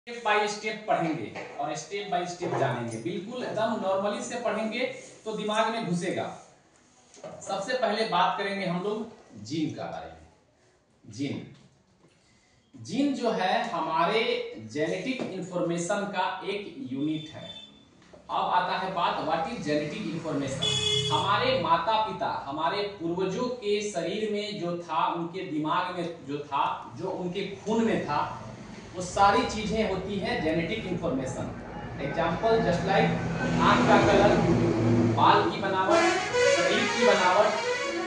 Step by step पढ़ेंगे और step by step जानेंगे, बिल्कुल एकदम नॉर्मली से पढ़ेंगे तो दिमाग में घुसेगा। सबसे पहले बात करेंगे हम लोग जीन का बारे में। जीन जो है हमारे जेनेटिक इंफॉर्मेशन का एक यूनिट है। अब आता है बात व्हाट इज जेनेटिक इंफॉर्मेशन। हमारे माता पिता, हमारे पूर्वजों के शरीर में जो था, उनके दिमाग में जो था, जो उनके खून में था, वो सारी चीजें होती है genetic information. Example just like आंख का कलर, बाल की बनावट, शरीर की बनावट,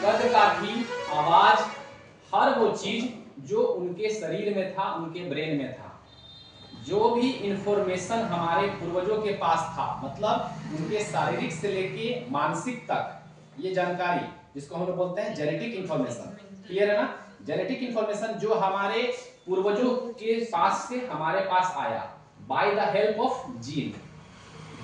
कद काठी, आवाज, हर वो चीज जो उनके शरीर में था, उनके ब्रेन में था। जो भी इंफॉर्मेशन हमारे पूर्वजों के पास था, मतलब उनके शारीरिक से लेके मानसिक तक, ये जानकारी जिसको हम लोग बोलते हैं जेनेटिक इंफॉर्मेशन। क्लियर है ना? जेनेटिक इंफॉर्मेशन जो हमारे पूर्वजों के पास से हमारे पास आया by the help of gene.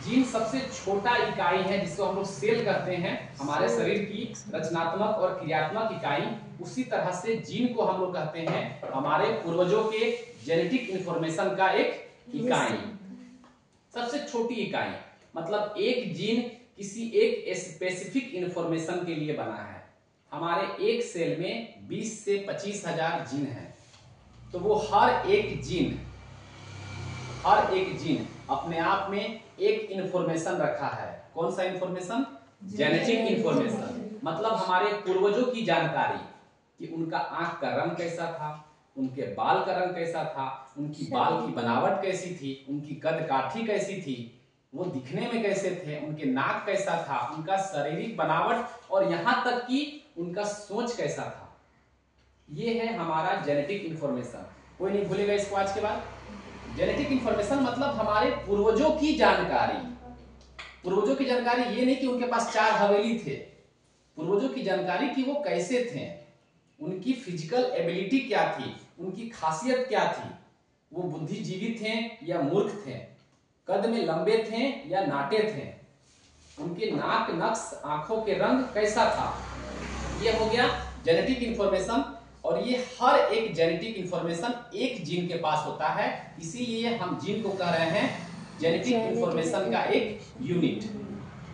Gene सबसे छोटा इकाई है जिसको हम लोग सेल कहते हैं, हमारे शरीर की रचनात्मक और क्रियात्मक इकाई। उसी तरह से जीन को हम लोग कहते हैं हमारे पूर्वजों के जेनेटिक इंफॉर्मेशन का एक इकाई, सबसे छोटी इकाई। मतलब एक जीन किसी एक स्पेसिफिक इंफॉर्मेशन के लिए बना है। हमारे एक सेल में 20 से 25 हजार जीन है, तो वो हर एक जीन अपने आप में एक इंफॉर्मेशन रखा है। कौन सा इंफॉर्मेशन? Genetic information. मतलब हमारे पूर्वजों की जानकारी कि उनका आंख का रंग कैसा था, उनके बाल का रंग कैसा था, उनकी बाल की बनावट कैसी थी, उनकी कद काठी कैसी थी, वो दिखने में कैसे थे, उनके नाक कैसा था, उनका शारीरिक बनावट, और यहाँ तक कि उनका सोच कैसा था। ये है हमारा जेनेटिक इंफॉर्मेशन। कोई नहीं भूलेगा इसको आज के बाद। जेनेटिक इंफॉर्मेशन मतलब हमारे पूर्वजों की जानकारी। पूर्वजों की जानकारी ये नहीं कि उनके पास 4 हवेली थे। पूर्वजों की जानकारी कि वो कैसे थे, उनकी फिजिकल एबिलिटी क्या थी, उनकी खासियत क्या थी, वो बुद्धिजीवी थे या मूर्ख थे, कद में लंबे थे या नाटे थे, उनके नाक, नक्श, आंखों के रंग कैसा था। ये हो गया जेनेटिक इंफॉर्मेशन। और ये हर एक जेनेटिक इंफॉर्मेशन एक जीन के पास होता है, इसीलिए हम जीन को कह रहे हैं जेनेटिक इंफॉर्मेशन का एक यूनिट,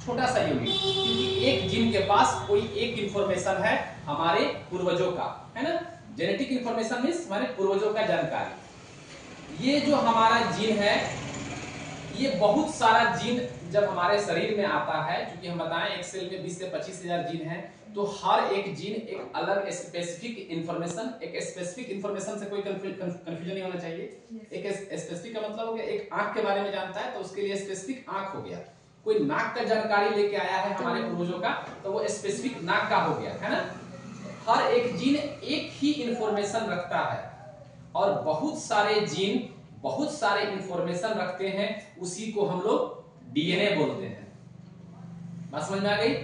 छोटा सा यूनिट। क्योंकि एक जीन के पास कोई एक इंफॉर्मेशन है हमारे पूर्वजों का, है ना? जेनेटिक इंफॉर्मेशन मींस हमारे पूर्वजों का जानकारी। ये जो हमारा जीन है, ये बहुत सारा जीन जब हमारे शरीर में आता है, क्योंकि हम बताएं एक सेल में 20 से 25 हजार जीन है, तो हर एक जीन एक अलग स्पेसिफिक इंफॉर्मेशन, एक स्पेसिफिक इंफॉर्मेशन से कोई कंफ्यूजन नहीं होना चाहिए। एक स्पेसिफिक का मतलब हो गया, एक आंख के बारे में जानता है तो उसके लिए स्पेसिफिक आंख हो गया। कोई नाक का जानकारी लेके आया है हमारे पूर्वजों का, तो वो स्पेसिफिक नाक का हो गया, है ना? हर एक जीन एक ही इंफॉर्मेशन रखता है, और बहुत सारे जीन बहुत सारे इंफॉर्मेशन रखते हैं, उसी को हम लोग डीएनए बोलते हैं। बात समझ में आ गई?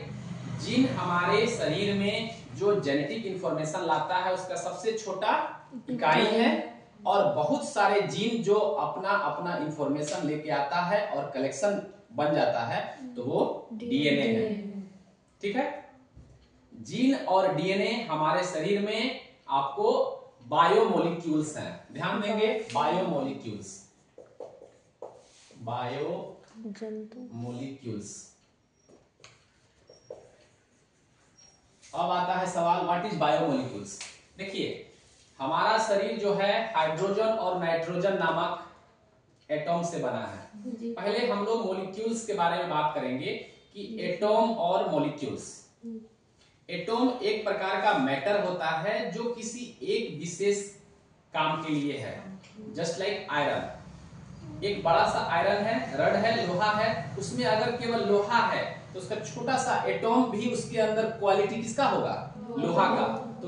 जीन हमारे शरीर में जो जेनेटिक इंफॉर्मेशन लाता है उसका सबसे छोटा इकाई है, और बहुत सारे जीन जो अपना अपना इंफॉर्मेशन लेके आता है और कलेक्शन बन जाता है, तो वो डीएनए है। ठीक है? जीन और डीएनए हमारे शरीर में आपको बायोमोलिक्यूल्स हैं, ध्यान देंगे। बायोमोलिक्यूल्स अब आता है सवाल व्हाट इज बायोमोलिक्यूल्स। देखिए, हमारा शरीर जो है हाइड्रोजन और नाइट्रोजन नामक एटॉम से बना है। पहले हम लोग मॉलिक्यूल्स के बारे में बात करेंगे कि एटॉम और मॉलिक्यूल्स। एटॉम एक प्रकार का मैटर होता है जो किसी एक विशेष काम के लिए है। जस्ट लाइक आयरन, एक बड़ा सा आयरन है, रड है, लोहा है, उसमें अगर केवल लोहा है तो उसका छोटा सा एटॉम भी उसके अंदर क्वालिटी किसका होगा? लोहा का। तो